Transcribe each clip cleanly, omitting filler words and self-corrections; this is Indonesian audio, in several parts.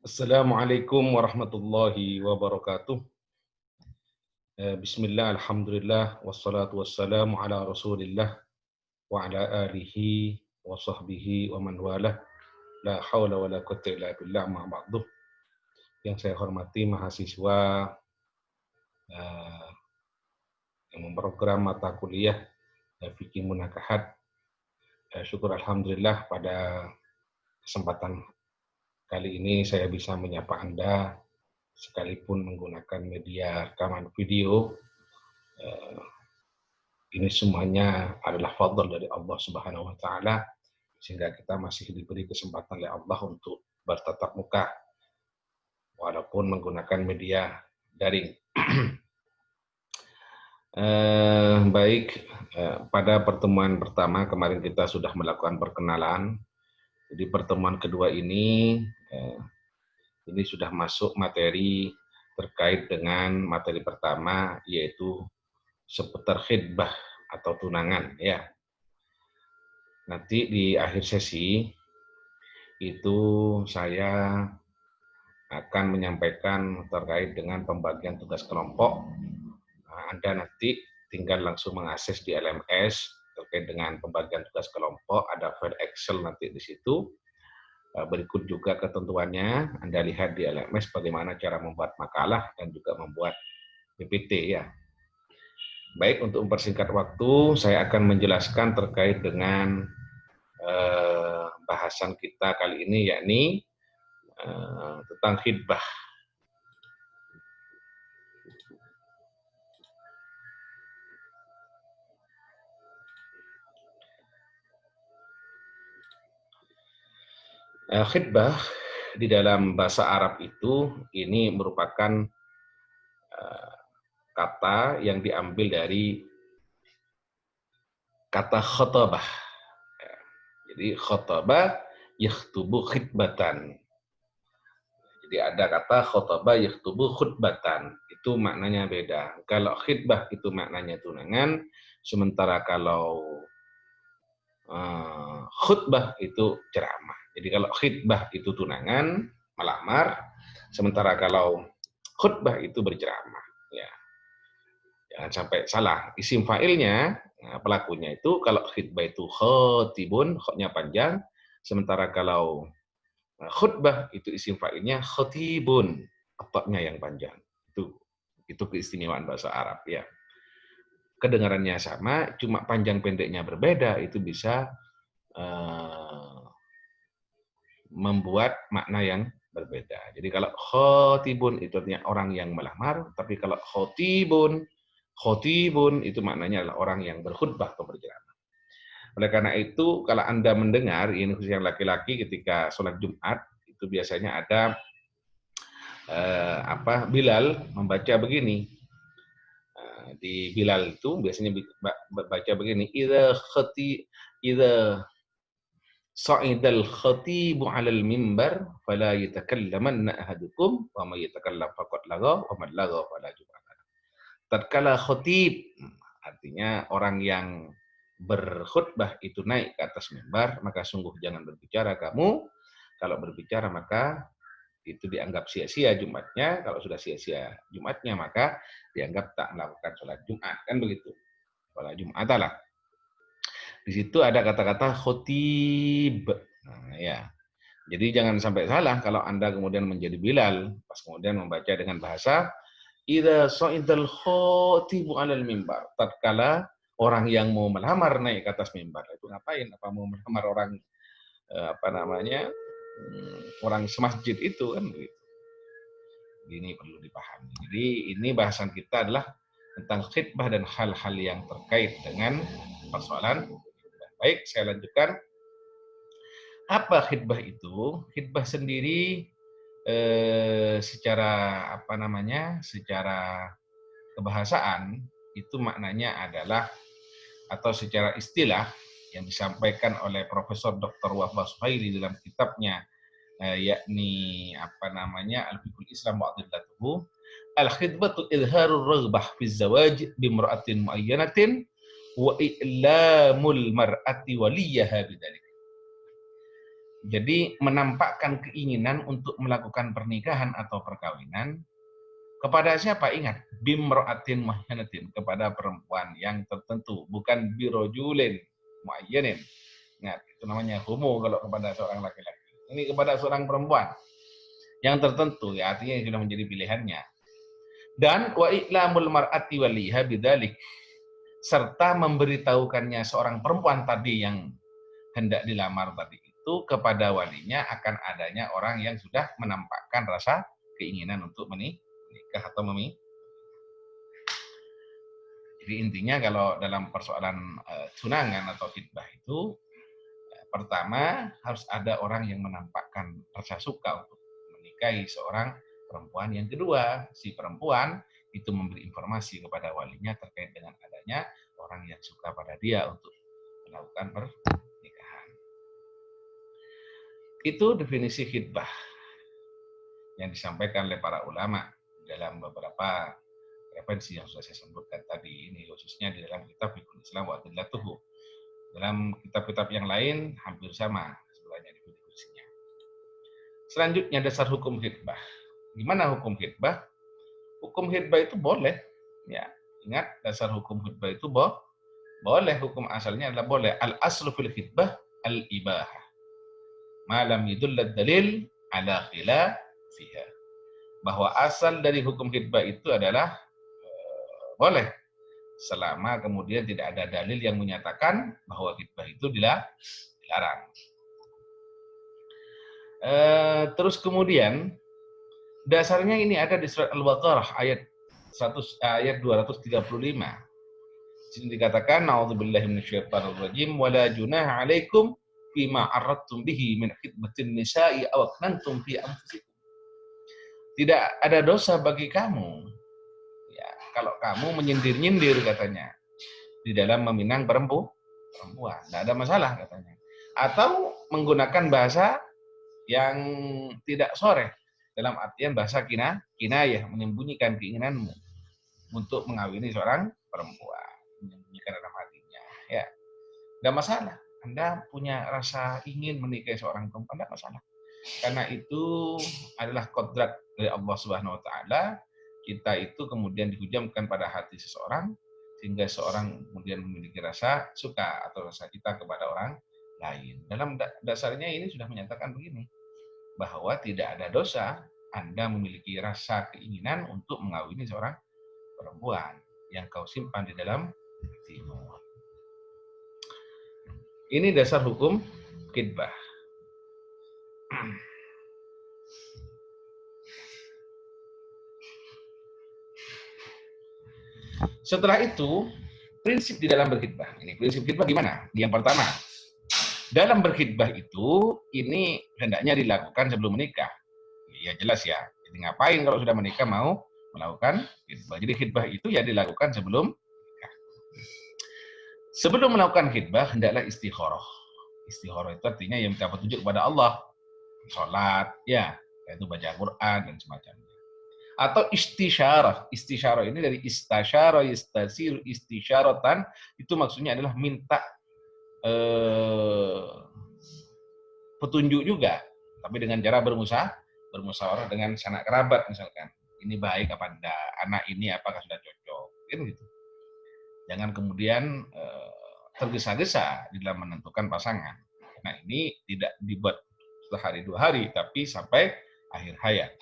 Assalamualaikum warahmatullahi wabarakatuh. Bismillah, alhamdulillah, wassalatu wassalamu ala rasulillah wa ala alihi wa sahbihi wa man walah. La hawla wa la quwwata illa billah ma ba'du. Yang saya hormati mahasiswa eh, yang memprogram mata kuliah Fikih Munakahat. Syukur alhamdulillah pada kesempatan kali ini saya bisa menyapa Anda sekalipun menggunakan media rekaman video. Ini semuanya adalah fadl dari Allah Subhanahu wa taala sehingga kita masih diberi kesempatan oleh Allah untuk bertatap muka walaupun menggunakan media daring. Baik, pada pertemuan pertama kemarin kita sudah melakukan perkenalan. Jadi pertemuan kedua ini sudah masuk materi terkait dengan materi pertama, yaitu seputar khidbah atau tunangan, ya. Nanti di akhir sesi itu saya akan menyampaikan terkait dengan pembagian tugas kelompok. Anda nanti tinggal langsung mengakses di LMS terkait dengan pembagian tugas kelompok, ada file Excel nanti di situ. Berikut juga ketentuannya, Anda lihat di LMS bagaimana cara membuat makalah dan juga membuat PPT, ya. Baik, untuk mempersingkat waktu, saya akan menjelaskan terkait dengan bahasan kita kali ini, yakni tentang khidbah. Khidbah di dalam bahasa Arab itu ini merupakan kata yang diambil dari kata khotabah. Jadi khotabah yakhtubu khidbatan. Jadi ada kata khotabah yakhtubu khutbatan. Itu maknanya beda. Kalau khidbah itu maknanya tunangan, sementara kalau khutbah itu ceramah. Jadi kalau khidbah itu tunangan, melamar, sementara kalau khutbah itu berceramah. Ya, jangan sampai salah. Isim fa'ilnya, pelakunya itu kalau khidbah itu khotibun, khotnya panjang, sementara kalau khutbah itu isim fa'ilnya khotibun, ototnya yang panjang. Itu keistimewaan bahasa Arab, ya. Kedengarannya sama, cuma panjang pendeknya berbeda, itu bisa membuat makna yang berbeda. Jadi kalau khotibun itu artinya orang yang melamar, tapi kalau khotibun itu maknanya adalah orang yang berkhutbah atau berceramah. Oleh karena itu, kalau Anda mendengar, ini khusus yang laki-laki ketika sholat Jumat, itu biasanya ada Bilal membaca begini. Di Bilal itu biasanya baca begini, idza Sa'idal khatibu 'alal mimbar fala yatakallamanna ahadukum wa may yatakallam faqad lagha wa man lagha fala jum'ata. Tatkala khatib, artinya orang yang berkhutbah itu naik ke atas mimbar, maka sungguh jangan berbicara kamu. Kalau berbicara maka itu dianggap sia-sia Jumatnya. Kalau sudah sia-sia Jumatnya maka dianggap tak melakukan sholat Jumat, kan begitu. Sholat Jumat lah. Di situ ada kata-kata khotib. Nah, ya. Jadi jangan sampai salah kalau Anda kemudian menjadi Bilal, pas kemudian membaca dengan bahasa idza sa'idal khatibu 'alal mimbar. Tatkala orang yang mau melamar naik ke atas mimbar. Itu ngapain? Apa mau melamar orang orang semasjid itu, kan begitu. Ini perlu dipahami. Jadi ini bahasan kita adalah tentang khidbah dan hal-hal yang terkait dengan persoalan. Baik, saya lanjutkan. Apa khidbah itu? Khidbah sendiri secara secara kebahasaan itu maknanya adalah, atau secara istilah yang disampaikan oleh Profesor Dr. Wafa Suhaili dalam kitabnya yakni Al-Fiqhul Islam wa Adillatuhu, al-khidbatu izharur raghbah fi zawaj bimra'atin muayyanatin wa i'lamul mar'ati waliyaha bidzalik. Jadi menampakkan keinginan untuk melakukan pernikahan atau perkawinan kepada siapa? Ingat, bimro'atin muayyanatin, kepada perempuan yang tertentu, bukan birojulin muayyanin. Ingat, itu namanya homo kalau kepada seorang laki-laki. Ini kepada seorang perempuan yang tertentu, ya artinya yang sudah menjadi pilihannya. Dan wa i'lamul mar'ati waliha bidzalik, serta memberitahukannya seorang perempuan tadi yang hendak dilamar tadi itu kepada walinya akan adanya orang yang sudah menampakkan rasa keinginan untuk menikah atau memilih. Jadi intinya kalau dalam persoalan tunangan atau khitbah itu, pertama harus ada orang yang menampakkan rasa suka untuk menikahi seorang perempuan. Yang kedua, si perempuan itu memberi informasi kepada walinya terkait dengan adanya orang yang suka pada dia untuk melakukan pernikahan. Itu definisi khitbah yang disampaikan oleh para ulama dalam beberapa referensi yang sudah saya sebutkan tadi. Ini khususnya di dalam kitab Fiqhul Islam wa Adillatuhu. Dalam kitab-kitab yang lain hampir sama sebenarnya definisinya. Selanjutnya dasar hukum khitbah. Gimana hukum khitbah? Hukum khitbah itu boleh, ya. Ingat, dasar hukum khitbah itu boleh, hukum asalnya adalah boleh. Al aslu fil khitbah al ibahah. Malam yadullad dalil ala khilafiha. Bahwa asal dari hukum khitbah itu adalah boleh, selama kemudian tidak ada dalil yang menyatakan bahwa khitbah itu dilarang. Terus kemudian dasarnya ini ada di surat Al-Baqarah ayat 235. Sini dikatakan na'udzubillahi minasyaitonir rajim wala junaha 'alaikum fima aradtum bihi min khitbatin nisa'i aw aknantum fi anfusikum. Tidak ada dosa bagi kamu ya kalau kamu menyindir-nyindir katanya di dalam meminang perempuan. Tidak ada masalah katanya. Atau menggunakan bahasa yang tidak shareh dalam artian bahasa kinayah, menyembunyikan keinginanmu untuk mengawini seorang perempuan, menyembunyikan dalam hatinya. Ya, tidak masalah. Anda punya rasa ingin menikahi seorang perempuan, tidak masalah. Karena itu adalah kodrat dari Allah Subhanahu Wa Taala. Kita itu kemudian dihujamkan pada hati seseorang sehingga seorang kemudian memiliki rasa suka atau rasa cinta kepada orang lain. Dalam dasarnya ini sudah menyatakan begini, bahwa tidak ada dosa Anda memiliki rasa keinginan untuk mengawini seorang perempuan yang kau simpan di dalam hatimu. Ini dasar hukum khitbah. Setelah itu, prinsip di dalam berkhitbah. Ini prinsip khitbah gimana? Yang pertama, dalam berkhitbah itu, ini hendaknya dilakukan sebelum menikah. Ya jelas ya. Jadi ngapain kalau sudah menikah mau melakukan khitbah? Jadi khitbah itu ya dilakukan sebelum menikah. Sebelum melakukan khitbah, hendaklah istikharah. Istikharah itu artinya yang minta petunjuk kepada Allah. Sholat, ya, yaitu baca Quran dan semacamnya. Atau istisyarah. Istisyarah ini dari istasyarah, istasir, istisyaratan, itu maksudnya adalah minta petunjuk juga, tapi dengan cara bermusyawarah dengan sanak kerabat misalkan. Ini baik apa enggak, anak ini apakah sudah cocok, kan gitu. Jangan kemudian tergesa-gesa di dalam menentukan pasangan. Nah ini tidak dibuat sehari dua hari, tapi sampai akhir hayat.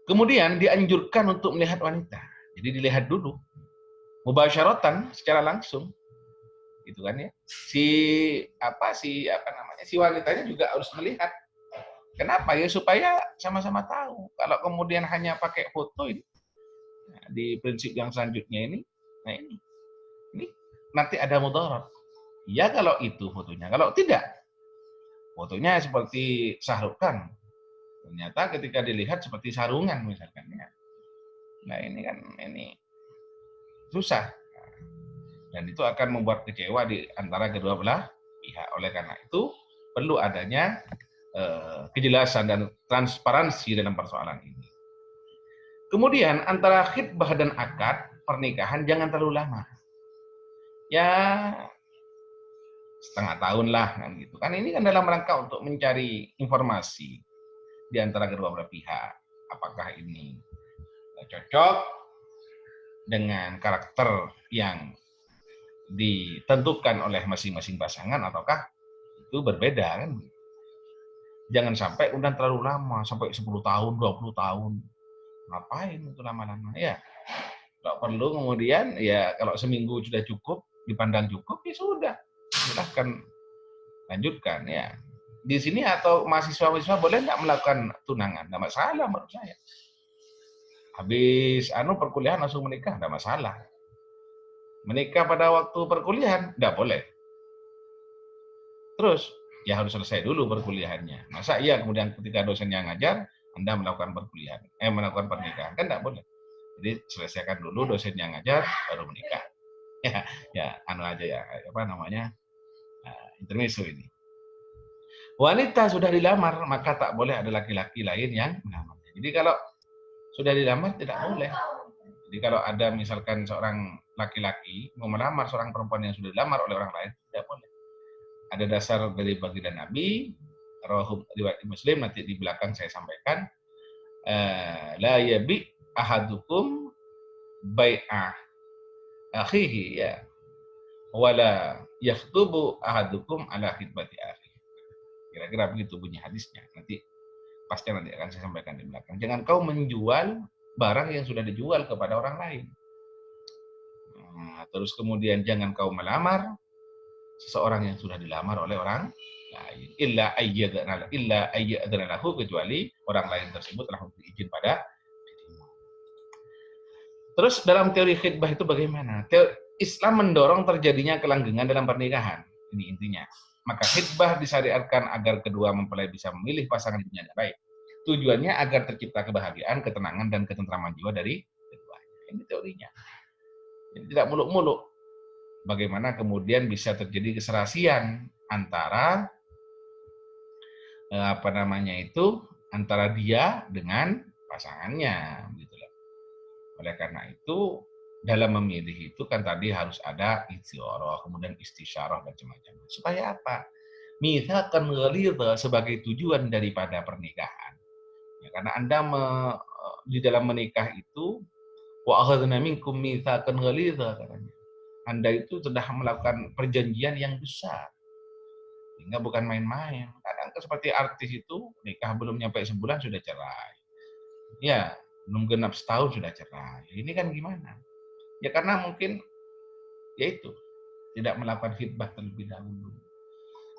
Kemudian dianjurkan untuk melihat wanita. Jadi dilihat dulu. Mubasyaratan secara langsung. Gitu kan ya. Si wanitanya juga harus melihat. Kenapa ya? Supaya sama-sama tahu. Kalau kemudian hanya pakai foto ini, nah, di prinsip yang selanjutnya ini, nah ini nanti ada mudarat. Ya kalau itu fotonya. Kalau tidak, fotonya seperti Syahrukh. Ternyata ketika dilihat seperti sarungan misalkan ya. Nah ini kan susah. Dan itu akan membuat kecewa di antara kedua belah pihak. Oleh karena itu perlu adanya kejelasan dan transparansi dalam persoalan ini. Kemudian antara khitbah dan akad pernikahan jangan terlalu lama. Ya setengah tahun lah kan gitu. Kan ini kan dalam rangka untuk mencari informasi di antara kedua belah pihak. Apakah ini cocok dengan karakter yang ditentukan oleh masing-masing pasangan ataukah itu berbeda kan. Jangan sampai udah terlalu lama, sampai 10 tahun, 20 tahun. Ngapain itu lama-lama? Ya, nggak perlu kemudian ya kalau seminggu sudah cukup, dipandang cukup, ya sudah. Silahkan lanjutkan ya. Di sini atau mahasiswa-mahasiswa boleh nggak melakukan tunangan? Nggak masalah menurut saya. Habis perkuliahan langsung menikah, nggak masalah. Menikah pada waktu perkuliahan, nggak boleh. Terus, ya harus selesai dulu perkuliahannya. Masa iya kemudian ketika dosennya ngajar, Anda melakukan perkuliahan, melakukan pernikahan, kan nggak boleh. Jadi selesaikan dulu dosennya ngajar, baru menikah. Ya, ya, aja ya, apa namanya, intermezzo ini. Wanita sudah dilamar, maka tak boleh ada laki-laki lain yang melamar. Jadi kalau sudah dilamar tidak boleh. Jadi kalau ada misalkan seorang laki-laki mau melamar seorang perempuan yang sudah dilamar oleh orang lain, tidak boleh. Ada dasar dari baginda Nabi, riwayat Muslim, nanti di belakang saya sampaikan, la yabi ahadukum bai'ah akhihi ya, wala yakhtubu ahadukum ala khitbati akhi. Kira-kira begitu bunyi hadisnya. Nanti akan saya sampaikan di belakang. Jangan kau menjual barang yang sudah dijual kepada orang lain. Nah, terus kemudian jangan kau melamar seseorang yang sudah dilamar oleh orang lain. Illa ayyadana lahu, kecuali orang lain tersebut telah memberi izin pada dirimu. Terus dalam teori khitbah itu bagaimana? Islam mendorong terjadinya kelanggengan dalam pernikahan. Ini intinya. Maka khitbah disyariatkan agar kedua mempelai bisa memilih pasangan yang baik. Tujuannya agar tercipta kebahagiaan, ketenangan, dan ketentraman jiwa dari keduanya. Ini teorinya. Jadi tidak muluk-muluk. Bagaimana kemudian bisa terjadi keserasian antara antara dia dengan pasangannya, gitu loh. Oleh karena itu dalam memilih itu kan tadi harus ada istiqoroh, kemudian istisyarah dan macam-macam. Supaya apa? Mitsaqan ghalidha sebagai tujuan daripada pernikahan. Ya, karena Anda di dalam menikah itu wa akhadna minkum mitsaqan ghalidha katanya. Anda itu sudah melakukan perjanjian yang besar. Sehingga bukan main-main. Kadang seperti artis itu nikah belum nyampe sebulan sudah cerai. Ya, belum genap setahun sudah cerai. Ini kan gimana? Ya karena mungkin yaitu tidak melakukan khitbah terlebih dahulu.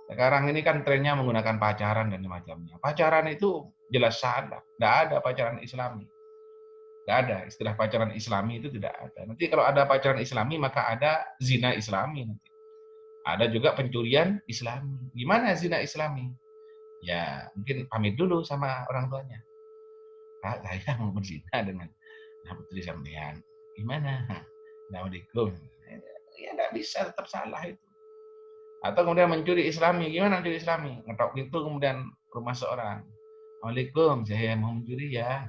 Sekarang ini kan trennya menggunakan pacaran dan semacamnya. Pacaran itu jelas salah. Tidak ada pacaran Islami. Tidak ada istilah pacaran Islami, itu tidak ada. Nanti kalau ada pacaran Islami maka ada zina Islami nanti. Ada juga pencurian Islami. Gimana zina Islami? Ya mungkin pamit dulu sama orang tuanya. Pak, saya mau berzina dengan putri sampean. Gimana? Assalamualaikum. Ya nggak bisa, tetap salah itu. Atau kemudian mencuri Islami. Gimana mencuri Islami? Ngetok pintu kemudian rumah seorang. Assalamualaikum, saya mau mencuri ya.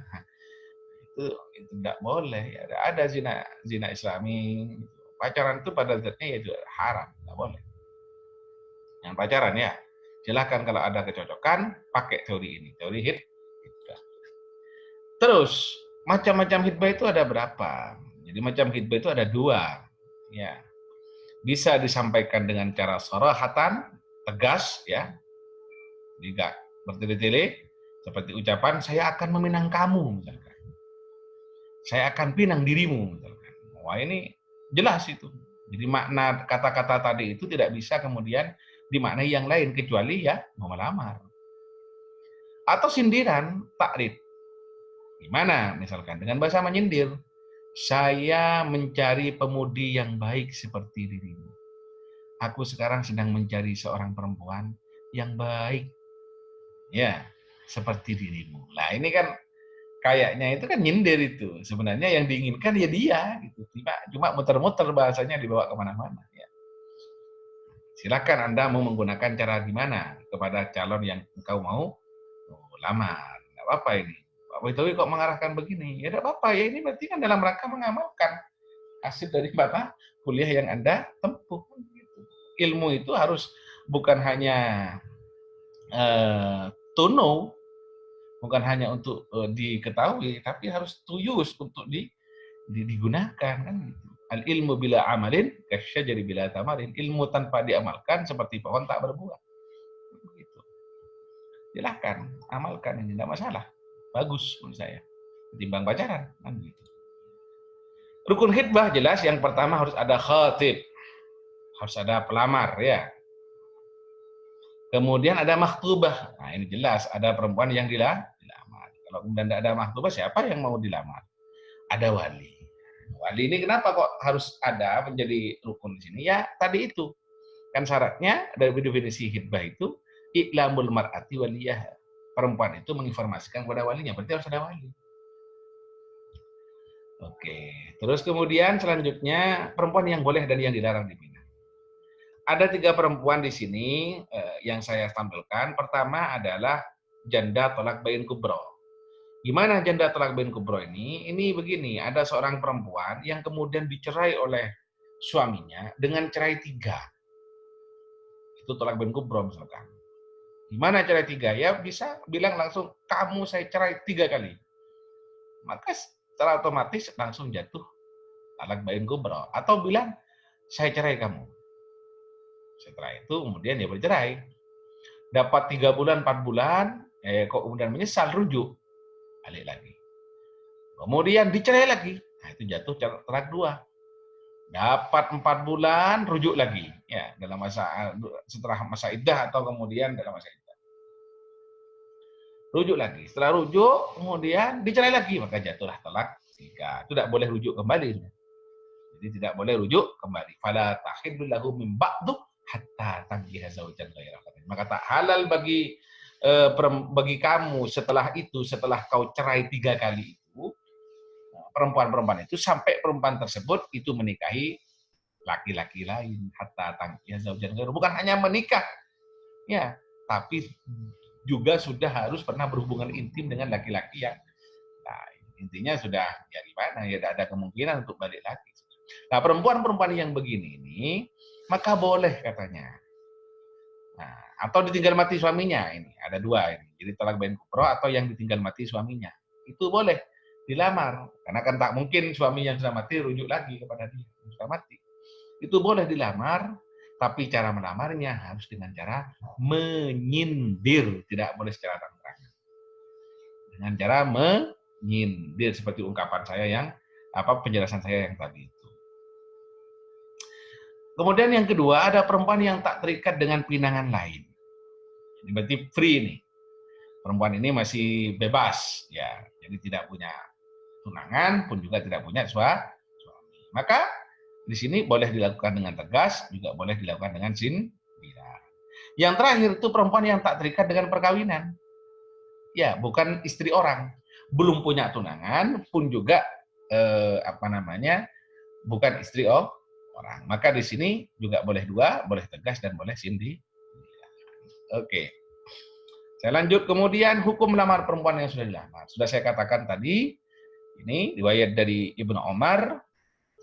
Itu tidak boleh. Ya, ada zina Islami. Pacaran itu pada zatnya ya juga haram, tidak boleh. Yang pacaran ya, silahkan kalau ada kecocokan pakai teori ini, teori hitbah. Terus macam-macam hitbah itu ada berapa? Jadi macam hitbah itu ada dua. Ya, bisa disampaikan dengan cara sarahatan, tegas ya, tidak bertele-tele, seperti ucapan saya akan meminang kamu misalkan. Saya akan pinang dirimu misalkan. Wah ini jelas itu. Jadi makna kata-kata tadi itu tidak bisa kemudian dimaknai yang lain kecuali ya mau melamar. Atau sindiran, takrib. Gimana misalkan dengan bahasa menyindir. Saya mencari pemudi yang baik seperti dirimu. Aku sekarang sedang mencari seorang perempuan yang baik. Ya, seperti dirimu. Nah, ini kan kayaknya itu kan nyindir itu. Sebenarnya yang diinginkan ya dia gitu. Cuma muter-muter bahasanya dibawa kemana-mana. Ya. Silakan Anda mau menggunakan cara gimana kepada calon yang engkau mau lamar. Tidak apa-apa ini. Pak Bitowi kok mengarahkan begini? Ya tidak apa-apa ya, ini berarti kan dalam rangka mengamalkan hasil dari kuliah yang Anda tempuh. Gitu. ilmu itu harus bukan hanya to know, bukan hanya untuk diketahui, tapi harus to use, untuk digunakan, kan gitu. Al ilmu bila amalin kasyajari bila tamarin. Ilmu tanpa diamalkan seperti pohon tak berbuah. Begitu. Silahkan amalkan, ini tidak masalah. Bagus menurut saya. Ketimbang pacaran, kan gitu. Rukun khitbah jelas yang pertama harus ada khatib. Harus ada pelamar, ya. Kemudian ada makhtubah. Nah, ini jelas ada perempuan yang dilamar. Kalau kemudian tidak ada makhtubah, siapa yang mau dilamar? Ada wali. Wali ini kenapa kok harus ada menjadi rukun di sini? Ya, tadi itu. Kan syaratnya dari definisi khitbah itu i'lamul mar'ati waliyah. Perempuan itu menginformasikan kepada walinya, berarti harus ada wali. Oke, terus kemudian selanjutnya perempuan yang boleh dan yang dilarang dibina. Ada 3 perempuan di sini yang saya tampilkan. Pertama adalah janda tolak bain kubro. Gimana janda tolak bain kubro ini? Ini begini, ada seorang perempuan yang kemudian dicerai oleh suaminya dengan cerai 3. Itu tolak bain kubro misalkan. Gimana cerai 3? Ya bisa bilang langsung, kamu saya cerai 3 kali. Maka secara otomatis langsung jatuh talak bain kubro. Atau bilang, saya cerai kamu. Setelah itu kemudian dia bercerai. Dapat 3 bulan, 4 bulan, kok kemudian menyesal, rujuk. Balik lagi. Kemudian dicerai lagi. Nah, itu jatuh talak 2. Dapat 4 bulan, rujuk lagi. Ya, dalam masa setelah masa iddah atau kemudian dalam masa iddah. Rujuk lagi. Setelah rujuk, kemudian dicerai lagi, maka jatuhlah talak 3. Itu tidak boleh rujuk kembali. Jadi tidak boleh rujuk kembali. Fala tahillu lahu min ba'du hatta tankiha zawjan ghairah. Maka tak halal bagi kamu setelah itu, setelah kau cerai 3 kali itu, perempuan-perempuan itu, sampai perempuan tersebut itu menikahi laki-laki lain, hatta tankiha zawjan ghairah. Bukan hanya menikah, ya, tapi juga sudah harus pernah berhubungan intim dengan laki-laki yang lain. Intinya sudah, ya gimana, ya tidak ada kemungkinan untuk balik lagi. Nah, perempuan-perempuan yang begini ini, maka boleh katanya. Nah, atau ditinggal mati suaminya, ini ada 2 ini. Jadi talak bain kubro atau yang ditinggal mati suaminya. Itu boleh dilamar. Karena kan tak mungkin suami yang sudah mati rujuk lagi kepada dia yang sudah mati. Itu boleh dilamar, tapi cara melamarnya harus dengan cara menyindir, tidak boleh secara terang-terangan. Dengan cara menyindir, seperti ungkapan saya yang penjelasan saya yang tadi itu. Kemudian yang kedua, ada perempuan yang tak terikat dengan pinangan lain. Ini berarti free nih. Perempuan ini masih bebas, ya. Jadi tidak punya tunangan, pun juga tidak punya suami. Maka di sini boleh dilakukan dengan tegas, juga boleh dilakukan dengan sindiran. Yang terakhir itu perempuan yang tak terikat dengan perkawinan. Ya, bukan istri orang, belum punya tunangan, pun juga bukan istri orang. Maka di sini juga boleh 2, boleh tegas dan boleh sindiran. Oke. Saya lanjut kemudian hukum melamar perempuan yang sudah dilamar. Sudah saya katakan tadi, ini riwayat dari Ibnu Umar,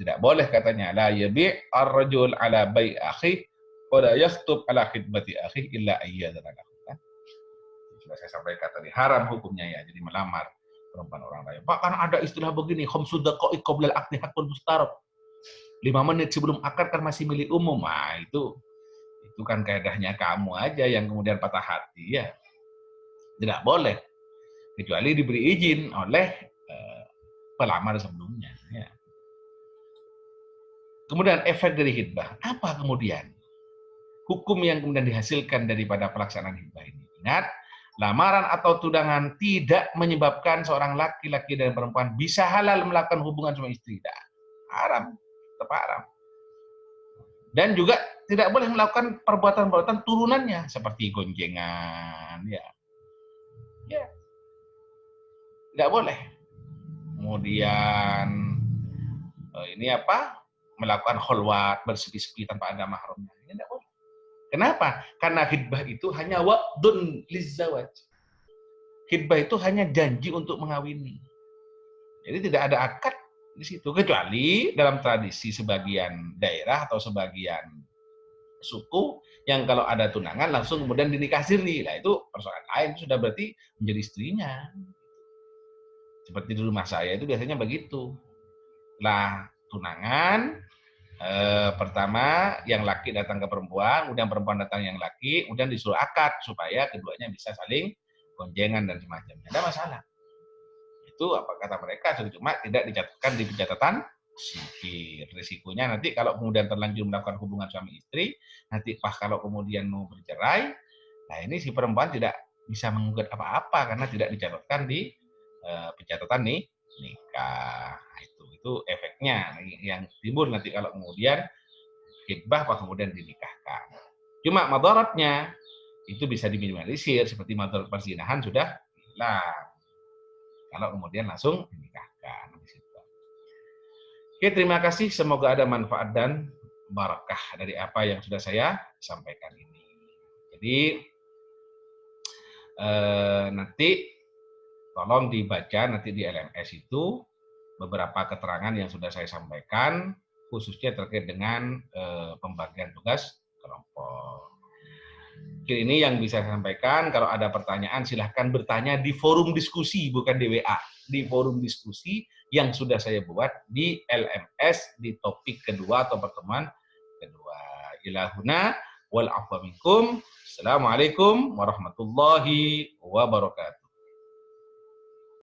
tidak boleh katanya la yabi' ar-rajul ala bai' akhi wa la yakhtub ala khidbati akhi illa ayyadana lahu. Sudah saya sampaikan tadi, haram hukumnya ya, jadi melamar perempuan orang lain. Bahkan ada istilah begini, khamsu daqaiq qabla al-aqdi haqqul mustarab. 5 menit sebelum akad kan masih milik umum. Nah, itu kan kaedahnya kamu aja yang kemudian patah hati, ya. Tidak boleh, kecuali diberi izin oleh pelamar sebelumnya. Ya. Kemudian efek dari khitbah. Apa kemudian hukum yang kemudian dihasilkan daripada pelaksanaan khitbah ini? Ingat, lamaran atau tunangan tidak menyebabkan seorang laki-laki dan perempuan bisa halal melakukan hubungan suami istri. Tidak. Haram. Tetap haram. Dan juga tidak boleh melakukan perbuatan-perbuatan turunannya seperti gonjengan, ya. Ya. Tidak boleh. Kemudian ini melakukan kholwat, bersegi-segi tanpa ada mahramnya. Ini tidak boleh. Kenapa? Karena khitbah itu hanya wa'dun lizzawaj. Khitbah itu hanya janji untuk mengawini. Jadi tidak ada akad di situ, kecuali dalam tradisi sebagian daerah atau sebagian suku yang kalau ada tunangan langsung kemudian dinikah siri. Nah itu persoalan lain, itu sudah berarti menjadi istrinya. Seperti di rumah saya itu biasanya begitu. Lah tunangan, pertama yang laki datang ke perempuan, kemudian perempuan datang yang laki, kemudian disuruh akad supaya keduanya bisa saling gonjengan dan semacamnya. Ada masalah. Itu apa kata mereka, cuma tidak dicatatkan di pencatatan sipil. Risikonya nanti kalau kemudian terlanjur melakukan hubungan suami istri, nanti pas kalau kemudian mau bercerai, nah ini si perempuan tidak bisa menggugat apa-apa karena tidak dicatatkan di pencatatan nih nikah. Nah, itu efeknya yang timbul nanti kalau kemudian khidbah apa kemudian dinikahkan. Cuma madaratnya itu bisa diminimalisir seperti madarat perzinahan sudah hilang kalau kemudian langsung dinikahkan. Oke, terima kasih. Semoga ada manfaat dan barakah dari apa yang sudah saya sampaikan ini. Jadi nanti tolong dibaca nanti di LMS itu beberapa keterangan yang sudah saya sampaikan, khususnya terkait dengan pembagian tugas kelompok. Ini yang bisa saya sampaikan. Kalau ada pertanyaan, silahkan bertanya di forum diskusi, bukan di WA. Di forum diskusi yang sudah saya buat di LMS di topik kedua atau pertemuan kedua. Ilahuna wal afwa minkum. Assalamualaikum warahmatullahi wabarakatuh.